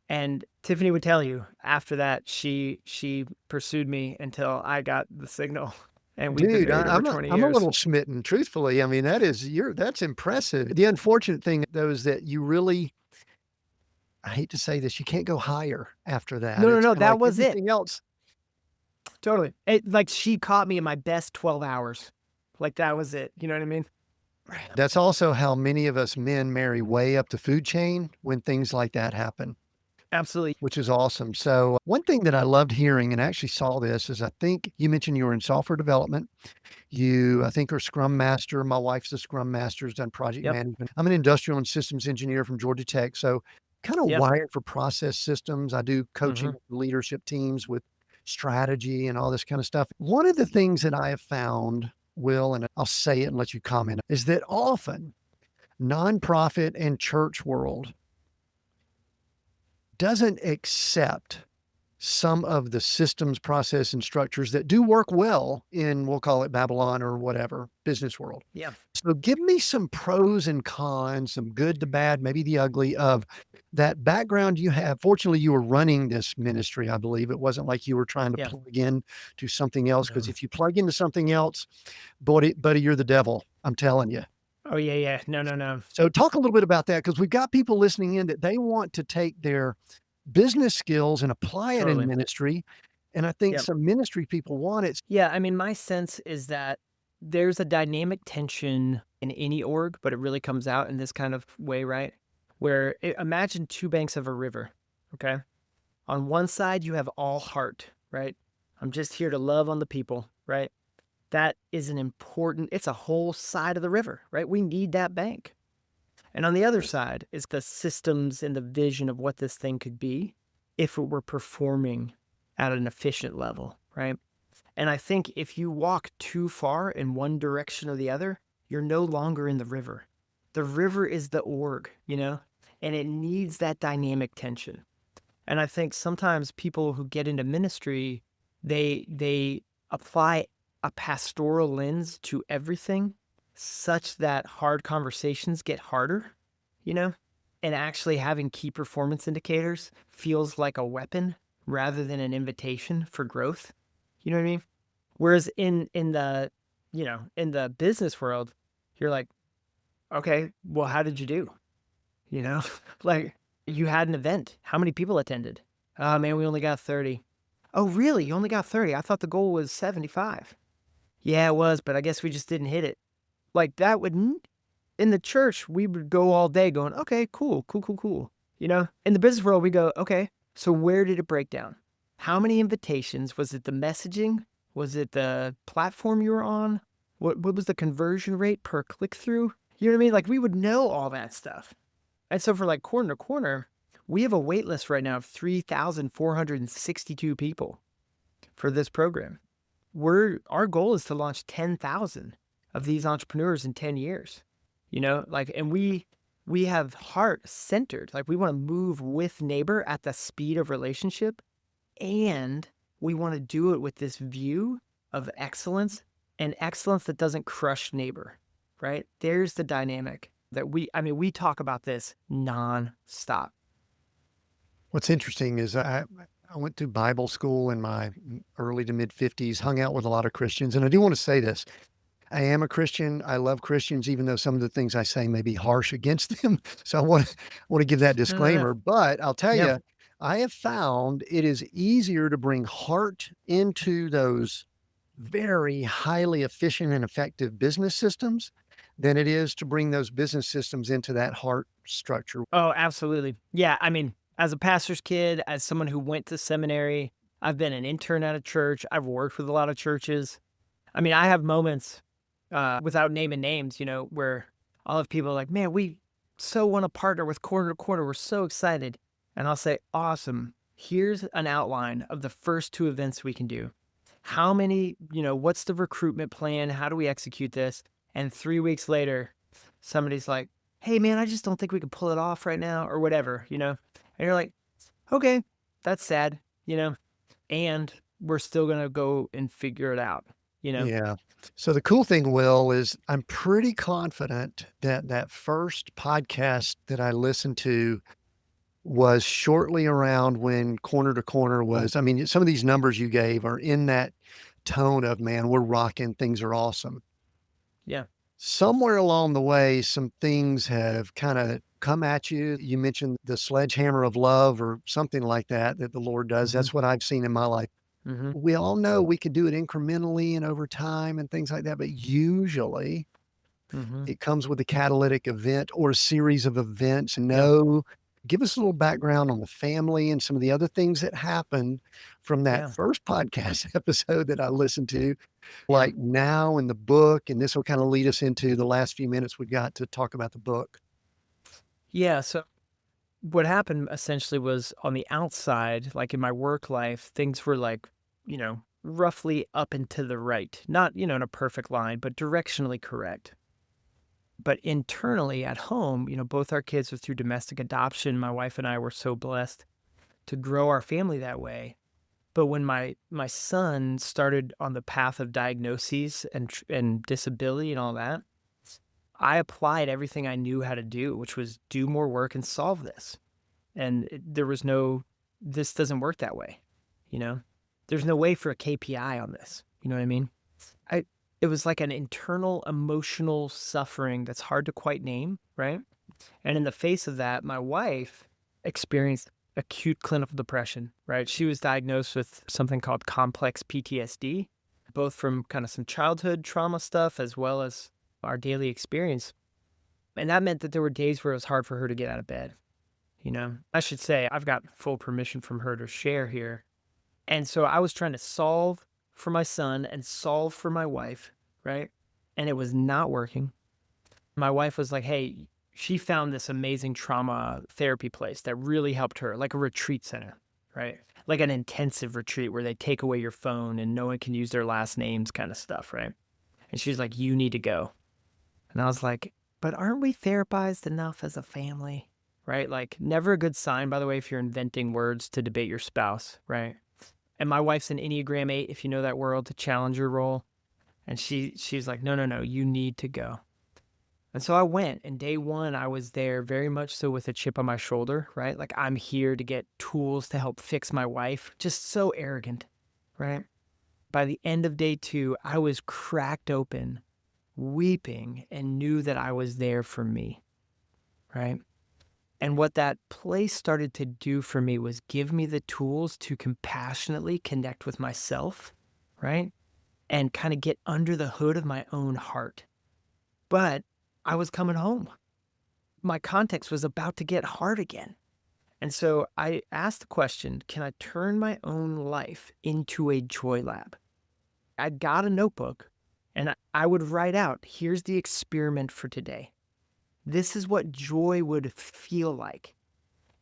And Tiffany would tell you after that, she pursued me until I got the signal. And we've been Dude, married over 20 I'm a years. little smitten, truthfully. I mean, that's impressive. The unfortunate thing, though, is that you really, I hate to say this, you can't go higher after that. No, It's no, kind of that like was it. everything else. Totally. Like, she caught me in my best 12 hours. Like, that was it. You know what I mean? That's also how many of us men marry way up the food chain when things like that happen, Absolutely. which is awesome. So one thing that I loved hearing, and I actually saw this, is I think you mentioned you were in software development. You, I think, are Scrum Master. My wife's a Scrum Master, has done project Yep. management. I'm an industrial and systems engineer from Georgia Tech. So kind of Yep. wired for process systems. I do coaching Mm-hmm. leadership teams with strategy and all this kind of stuff. One of the things that I have found Will, and I'll say it and let you comment, is that often nonprofit and church world doesn't accept some of the systems, process, and structures that do work well in, we'll call it Babylon or whatever, business world. Yeah. So give me some pros and cons, some good, the bad, maybe the ugly of that background you have. Fortunately, you were running this ministry, I believe. It wasn't like you were trying to Yeah. plug in to something else. Because No. if you plug into something else, buddy, you're the devil. I'm telling you. Oh, yeah, yeah. No, no, no. So talk a little bit about that because we've got people listening in that they want to take their business skills and apply it in Totally. ministry. And I think Yeah. some ministry people want it. Yeah, I mean, my sense is that there's a dynamic tension in any org, but it really comes out in this kind of way, right? Where imagine two banks of a river, okay? On one side, you have all heart, right? I'm just here to love on the people, right? That is an important, it's a whole side of the river, right? We need that bank. And on the other side is the systems and the vision of what this thing could be if it were performing at an efficient level, right? And I think if you walk too far in one direction or the other, you're no longer in the river. The river is the org, and it needs that dynamic tension. And I think sometimes people who get into ministry, they apply a pastoral lens to everything such that hard conversations get harder, you know? And actually having key performance indicators feels like a weapon rather than an invitation for growth. You know what I mean? Whereas in the business world, you're like, okay, well, how did you do? You know, like you had an event. How many people attended? Oh man, we only got 30. Oh, really? You only got 30? I thought the goal was 75. Yeah, it was, but I guess we just didn't hit it. Like that would, in the church, we would go all day going, okay, cool, cool, cool, cool. In the business world, we go, okay, so where did it break down? How many invitations? Was it the messaging? Was it the platform you were on? What was the conversion rate per click through? You know what I mean? Like we would know all that stuff. And so for like corner to corner, we have a wait list right now of 3,462 people for this program. Our goal is to launch 10,000 of these entrepreneurs in 10 years. And we have heart centered. Like we want to move with neighbor at the speed of relationship, and we want to do it with this view of excellence, and excellence that doesn't crush neighbor, right? There's the dynamic that we talk about this nonstop. What's interesting is I went to Bible school in my early to mid 50s, hung out with a lot of Christians. And I do want to say this. I am a Christian. I love Christians, even though some of the things I say may be harsh against them. So I want to give that No, no, no. disclaimer. But I'll tell Yeah. you, I have found it is easier to bring heart into those very highly efficient and effective business systems than it is to bring those business systems into that heart structure. Oh, absolutely. Yeah. I mean, as a pastor's kid, as someone who went to seminary, I've been an intern at a church. I've worked with a lot of churches. I mean, I have moments, without naming names, where I'll have people like, man, we so want to partner with Corner to Corner. We're so excited. And I'll say, awesome. Here's an outline of the first two events we can do. How many, what's the recruitment plan? How do we execute this? And 3 weeks later, somebody's like, hey, man, I just don't think we can pull it off right now or whatever, And you're like, okay, that's sad, and we're still going to go and figure it out, you know? Yeah. So the cool thing, Will, is I'm pretty confident that that first podcast that I listened to was shortly around when Corner to Corner was. I mean, some of these numbers you gave are in that tone of, man, we're rocking, things are awesome. Yeah. Somewhere along the way, some things have kind of come at you. You mentioned the sledgehammer of love or something like that, that the Lord does. Hmm. That's what I've seen in my life. Hmm. We all know we could do it incrementally and over time and things like that, but usually Hmm. it comes with a catalytic event or a series of events. Yeah. No, give us a little background on the family and some of the other things that happened from that Yeah. first podcast episode that I listened to, Yeah. like now in the book. And this will kind of lead us into the last few minutes we got to talk about the book. Yeah. So what happened essentially was on the outside, like in my work life, things were like, roughly up and to the right. Not, in a perfect line, but directionally correct. But internally at home, both our kids are through domestic adoption. My wife and I were so blessed to grow our family that way. But when my son started on the path of diagnoses and disability and all that, I applied everything I knew how to do, which was do more work and solve this. And there was no, this doesn't work that way. You know, there's no way for a KPI on this. You know what I mean? I, it was like an internal emotional suffering that's hard to quite name, right? And in the face of that, my wife experienced acute clinical depression, right? She was diagnosed with something called complex PTSD, both from kind of some childhood trauma stuff as well as our daily experience. And that meant that there were days where it was hard for her to get out of bed. I should say I've got full permission from her to share here. And so I was trying to solve for my son and solve for my wife, right? And it was not working. My wife was like, hey, she found this amazing trauma therapy place that really helped her, like a retreat center, right? Like an intensive retreat where they take away your phone and no one can use their last names kind of stuff, right? And she's like, you need to go. And I was like, but aren't we therapized enough as a family? Right? Like, never a good sign, by the way, if you're inventing words to debate your spouse, right? And my wife's an Enneagram 8, if you know that world, to challenger role. And she's like, no, no, no, you need to go. And so I went, and day one, I was there very much so with a chip on my shoulder, right? Like, I'm here to get tools to help fix my wife. Just so arrogant, right? By the end of day two, I was cracked open, weeping, and knew that I was there for me, right? And what that place started to do for me was give me the tools to compassionately connect with myself, right? And kind of get under the hood of my own heart. But I was coming home. My context was about to get hard again. And so I asked the question, can I turn my own life into a joy lab? I got a notebook and I would write out, here's the experiment for today. This is what joy would feel like.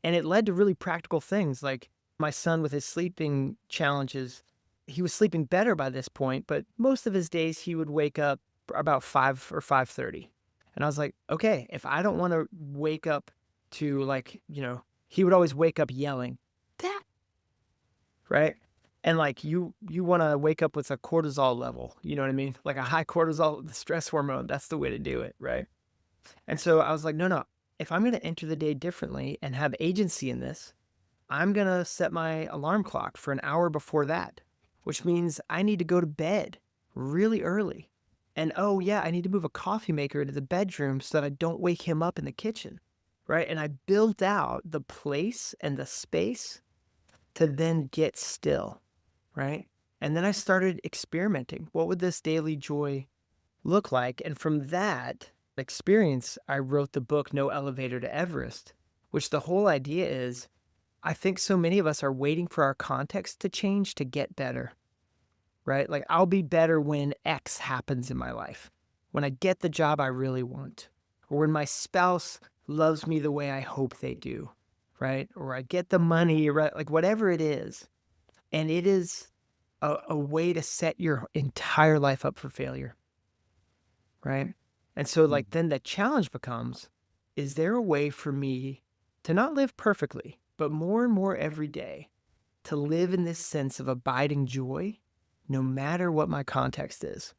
And it led to really practical things like my son with his sleeping challenges. He was sleeping better by this point, but most of his days he would wake up about 5 or 5:30. And I was like, okay, if I don't want to wake up to he would always wake up yelling, "Dad," right? And like you want to wake up with a cortisol level, you know what I mean? Like a high cortisol, the stress hormone, that's the way to do it, right? And so I was like, no, no, if I'm going to enter the day differently and have agency in this, I'm going to set my alarm clock for an hour before that, which means I need to go to bed really early. And oh, yeah, I need to move a coffee maker into the bedroom so that I don't wake him up in the kitchen. Right. And I built out the place and the space to then get still. Right. And then I started experimenting. What would this daily joy look like? And from that experience, I wrote the book, No Elevator to Everest, which the whole idea is I think so many of us are waiting for our context to change to get better, right? Like I'll be better when X happens in my life, when I get the job I really want, or when my spouse loves me the way I hope they do, right? Or I get the money, right? Like whatever it is. And it is a way to set your entire life up for failure, right? And so like then the challenge becomes, is there a way for me to not live perfectly, but more and more every day to live in this sense of abiding joy, no matter what my context is?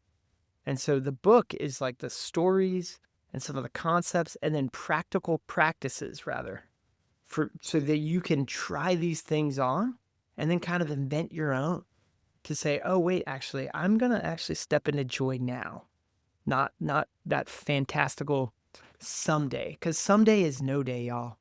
And so the book is like the stories and some of the concepts and then practical practices rather so that you can try these things on and then kind of invent your own to say, oh, wait, actually, I'm going to actually step into joy now. Not that fantastical someday, because someday is no day, y'all.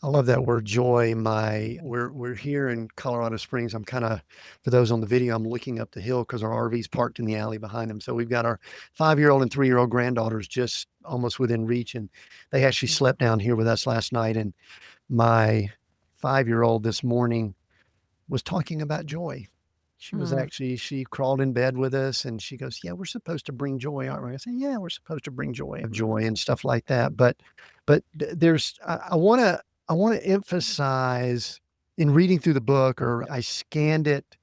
I love that word joy. We're here in Colorado Springs. I'm kind of, for those on the video, I'm looking up the hill because our RV's parked in the alley behind them. So we've got our 5-year-old and 3-year-old granddaughters just almost within reach. And they actually slept down here with us last night. And my 5-year-old this morning was talking about joy. Mm. She crawled in bed with us and she goes, yeah, we're supposed to bring joy, aren't we? I said, yeah, we're supposed to bring joy of joy and stuff like that. But I want to emphasize in reading through the book, or I scanned it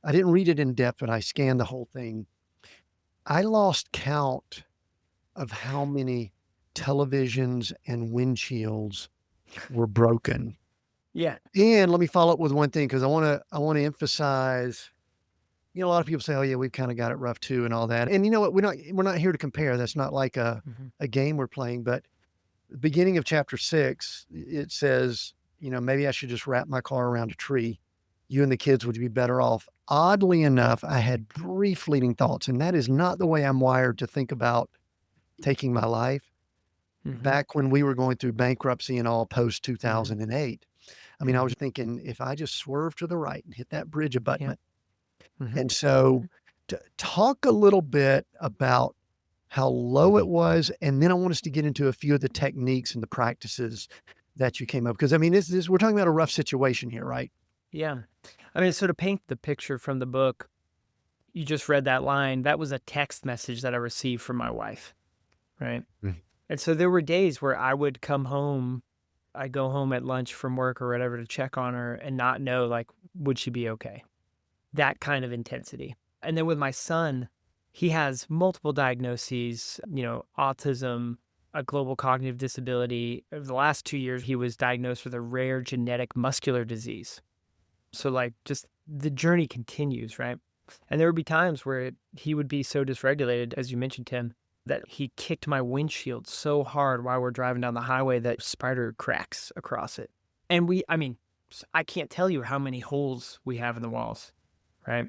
I didn't read it in depth, but I scanned the whole thing. I lost count of how many televisions and windshields were broken. Yeah. And let me follow up with one thing because I want to emphasize. A lot of people say, "Oh yeah, we've kind of got it rough too," and all that. And you know what? We're not here to compare. That's not like a Mhm. a game we're playing. But the beginning of chapter 6, it says, maybe I should just wrap my car around a tree. You and the kids would be better off. Oddly enough, I had brief fleeting thoughts, and that is not the way I'm wired to think about taking my life. Mhm. Back when we were going through bankruptcy and all post Mhm. 2008, I mean, I was Mhm. thinking if I just swerve to the right and hit that bridge Yeah. abutment. Mhm. And so, talk a little bit about how low it was, and then I want us to get into a few of the techniques and the practices that you came up, because I mean, this we're talking about a rough situation here, right? Yeah. I mean, so to paint the picture from the book, you just read that line. That was a text message that I received from my wife, right? Mm. And so there were days where I would come home, I'd go home at lunch from work or whatever to check on her and not know, like, would she be okay? That kind of intensity. And then with my son, he has multiple diagnoses, autism, a global cognitive disability. Over the last 2 years, he was diagnosed with a rare genetic muscular disease. So, like, just the journey continues, right? And there would be times where he would be so dysregulated, as you mentioned, Tim, that he kicked my windshield so hard while we're driving down the highway that spider cracks across it. And I mean, I can't tell you how many holes we have in the walls, right?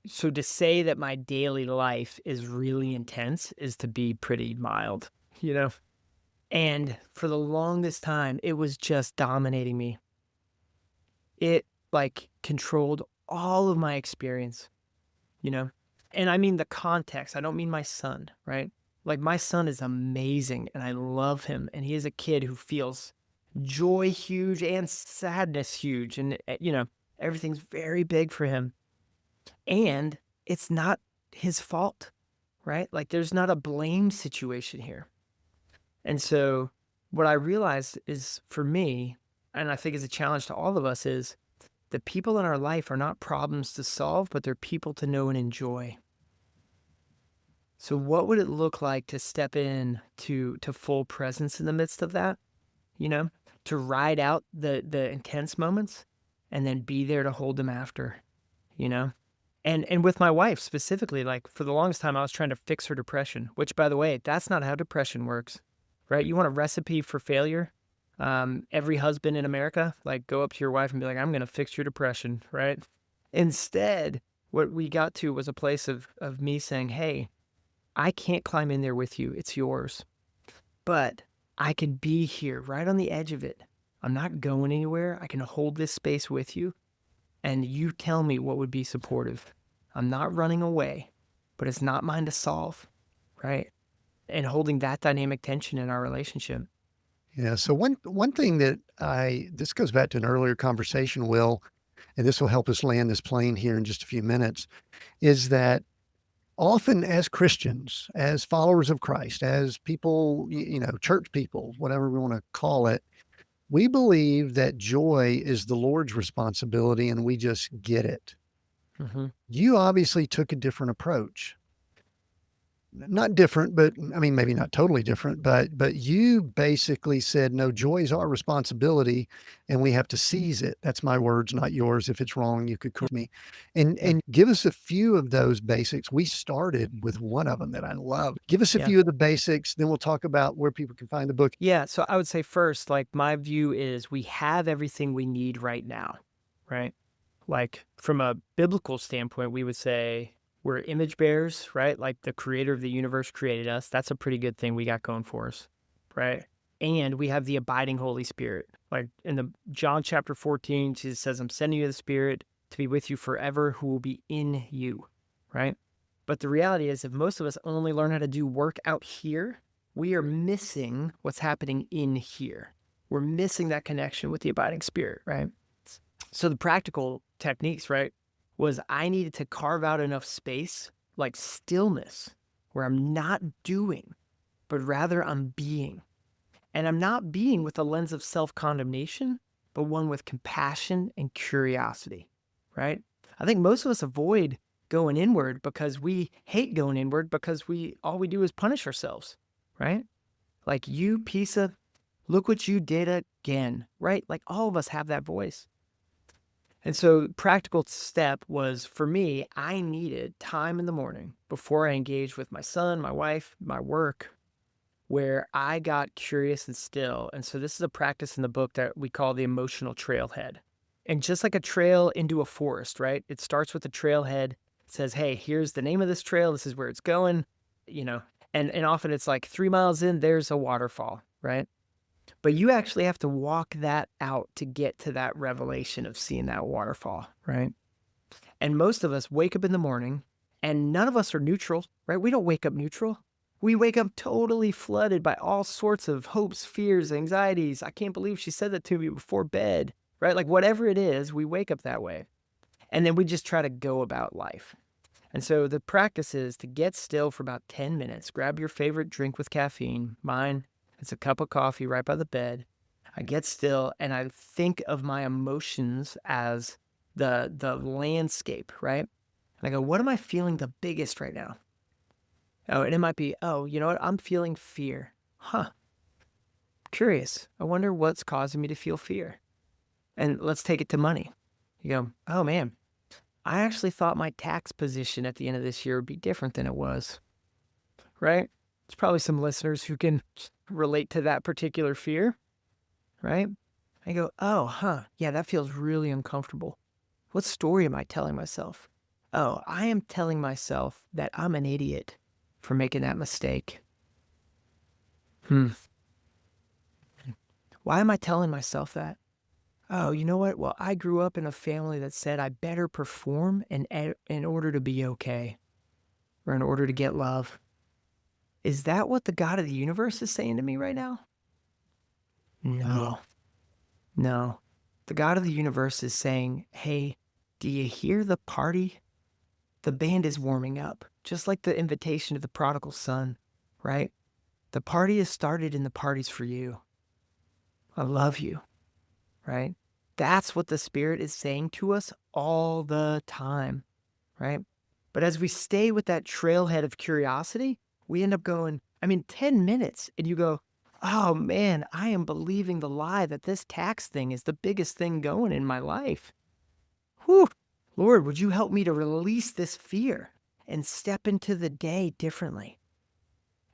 So to say that my daily life is really intense is to be pretty mild, you know? And for the longest time, it was just dominating me. It like controlled all of my experience, you know? And I mean the context. I don't mean my son, right? Like my son is amazing and I love him. And he is a kid who feels joy huge and sadness huge. And, everything's very big for him. And it's not his fault, right? Like there's not a blame situation here. And so what I realized is for me, and I think is a challenge to all of us, is the people in our life are not problems to solve, but they're people to know and enjoy. So what would it look like to step in to full presence in the midst of that, you know, to ride out the intense moments and then be there to hold them after, you know? And with my wife specifically, like for the longest time I was trying to fix her depression, which by the way, that's not how depression works. Right? You want a recipe for failure? Every husband in America, like go up to your wife and be like, I'm gonna fix your depression, right? Instead, what we got to was a place of me saying, hey, I can't climb in there with you. It's yours. But I can be here right on the edge of it. I'm not going anywhere. I can hold this space with you and you tell me what would be supportive. I'm not running away, but it's not mine to solve, right? And holding that dynamic tension in our relationship. Yeah. So one thing that this goes back to an earlier conversation, Will, and this will help us land this plane here in just a few minutes, is that often as Christians, as followers of Christ, as people, church people, whatever we want to call it, we believe that joy is the Lord's responsibility and we just get it. Hmm. You obviously took a different approach. Not different, but I mean, maybe not totally different, but you basically said, no, joy is our responsibility and we have to seize it. That's my words, not yours. If it's wrong, you could correct me. And Yeah. and give us a few of those basics. We started with one of them that I love. Give us a Yeah. few of the basics, then we'll talk about where people can find the book. Yeah. So I would say first, like my view is we have everything we need right now, right? Like from a biblical standpoint, we would say we're image bearers, right? Like the creator of the universe created us. That's a pretty good thing we got going for us, right? And we have the abiding Holy Spirit. Like in the John chapter 14, Jesus says, I'm sending you the Spirit to be with you forever, who will be in you, right? But the reality is, if most of us only learn how to do work out here, we are missing what's happening in here. We're missing that connection with the abiding Spirit, right? So the practical techniques, right, was I needed to carve out enough space, like stillness, where I'm not doing, but rather I'm being. And I'm not being with a lens of self condemnation, but one with compassion and curiosity, right? I think most of us avoid going inward because we hate going inward because all we do is punish ourselves, right? Like, you piece of, look what you did again, right? Like, all of us have that voice. And so practical step was, for me, I needed time in the morning before I engaged with my son, my wife, my work, where I got curious and still. And so this is a practice in the book that we call the emotional trailhead. And just like a trail into a forest, right? It starts with a trailhead. It says, hey, here's the name of this trail. This is where it's going, you know, and often it's like 3 miles in, there's a waterfall, right? But you actually have to walk that out to get to that revelation of seeing that waterfall, right? And most of us wake up in the morning and none of us are neutral, right? We don't wake up neutral. We wake up totally flooded by all sorts of hopes, fears, anxieties. I can't believe she said that to me before bed, right? Like, whatever it is, we wake up that way. And then we just try to go about life. And so the practice is to get still for about 10 minutes. Grab your favorite drink with caffeine. Mine, it's a cup of coffee right by the bed. I get still and I think of my emotions as the landscape, right? And I go, what am I feeling the biggest right now? Oh, and it might be, oh, you know what? I'm feeling fear. Huh. Curious. I wonder what's causing me to feel fear. And let's take it to money. You go, oh man, I actually thought my tax position at the end of this year would be different than it was, right? There's probably some listeners who can relate to that particular fear, right? I go, oh, huh. Yeah, that feels really uncomfortable. What story am I telling myself? Oh, I am telling myself that I'm an idiot for making that mistake. Hmm. Why am I telling myself that? Oh, you know what? Well, I grew up in a family that said I better perform in order to be okay or in order to get love. Is that what the God of the universe is saying to me right now? No, no. The God of the universe is saying, hey, do you hear the party? The band is warming up, just like the invitation to the prodigal son, right? The party has started and the party's for you. I love you, right? That's what the Spirit is saying to us all the time, right? But as we stay with that trailhead of curiosity, we end up going, 10 minutes, and you go, oh man, I am believing the lie that this tax thing is the biggest thing going in my life. Whew. Lord, would you help me to release this fear and step into the day differently?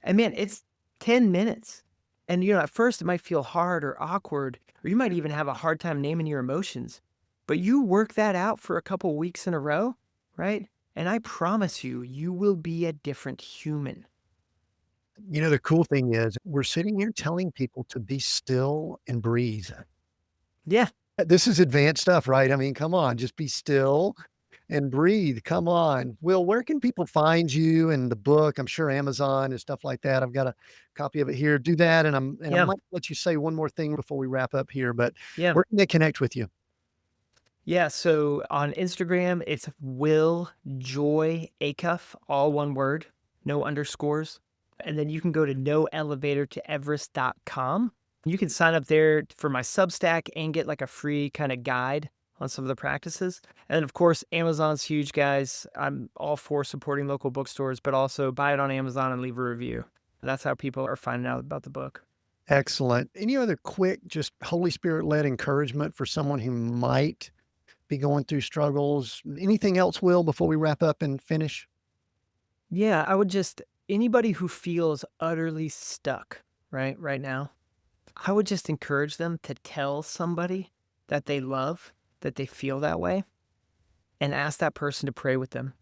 And man, it's 10 minutes. And, at first it might feel hard or awkward, or you might even have a hard time naming your emotions. But you work that out for a couple weeks in a row, right? And I promise you, you will be a different human. The cool thing is we're sitting here telling people to be still and breathe. Yeah. This is advanced stuff, right? I mean, come on, just be still and breathe. Come on. Will, where can people find you and the book? I'm sure Amazon and stuff like that. I've got a copy of it here. Do that. And I Yeah. might let you say one more thing before we wrap up here, but Yeah. where can they connect with you? Yeah. So on Instagram, it's Will Joy Acuff, all one word, no underscores. And then you can go to noelevatortoeverest.com. You can sign up there for my Substack and get like a free kind of guide on some of the practices. And then, of course, Amazon's huge, guys. I'm all for supporting local bookstores, but also buy it on Amazon and leave a review. That's how people are finding out about the book. Excellent. Any other quick, just Holy Spirit led encouragement for someone who might be going through struggles? Anything else, Will, before we wrap up and finish? Yeah, I would just, anybody who feels utterly stuck, right now, I would just encourage them to tell somebody that they love, that they feel that way, and ask that person to pray with them.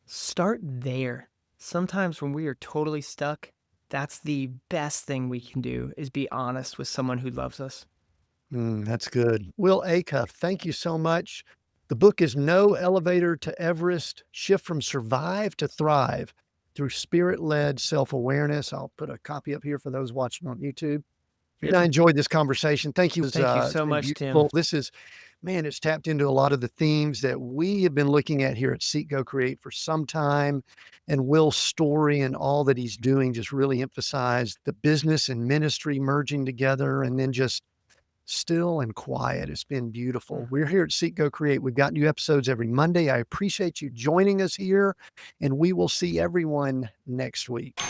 Start there. Sometimes when we are totally stuck, that's the best thing we can do, is be honest with someone who loves us. That's good. Will Acuff, thank you so much. The book is No Elevator to Everest: Shift from Survive to Thrive Through Spirit-Led Self-Awareness. I'll put a copy up here for those watching on YouTube. And I Yep. enjoyed this conversation. Thank you. Thank you It's so been much, Tim. beautiful. This is, man, it's tapped into a lot of the themes that we have been looking at here at Seek, Go, Create for some time. And Will's story and all that he's doing just really emphasized the business and ministry merging together, and then just still and quiet. It's been beautiful. We're here at Seek Go Create. We've got new episodes every Monday. I appreciate you joining us here, and we will see everyone next week.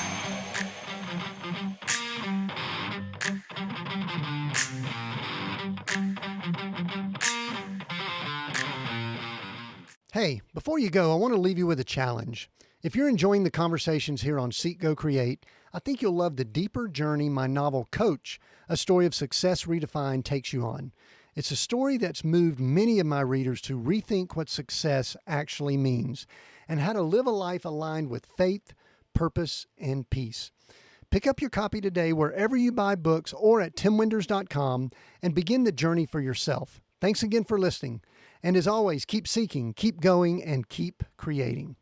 Hey, before you go, I want to leave you with a challenge. If you're enjoying the conversations here on Seek Go Create, I think you'll love the deeper journey my novel Coach, A Story of Success Redefined, takes you on. It's a story that's moved many of my readers to rethink what success actually means and how to live a life aligned with faith, purpose, and peace. Pick up your copy today wherever you buy books or at timwinders.com and begin the journey for yourself. Thanks again for listening. And as always, keep seeking, keep going, and keep creating.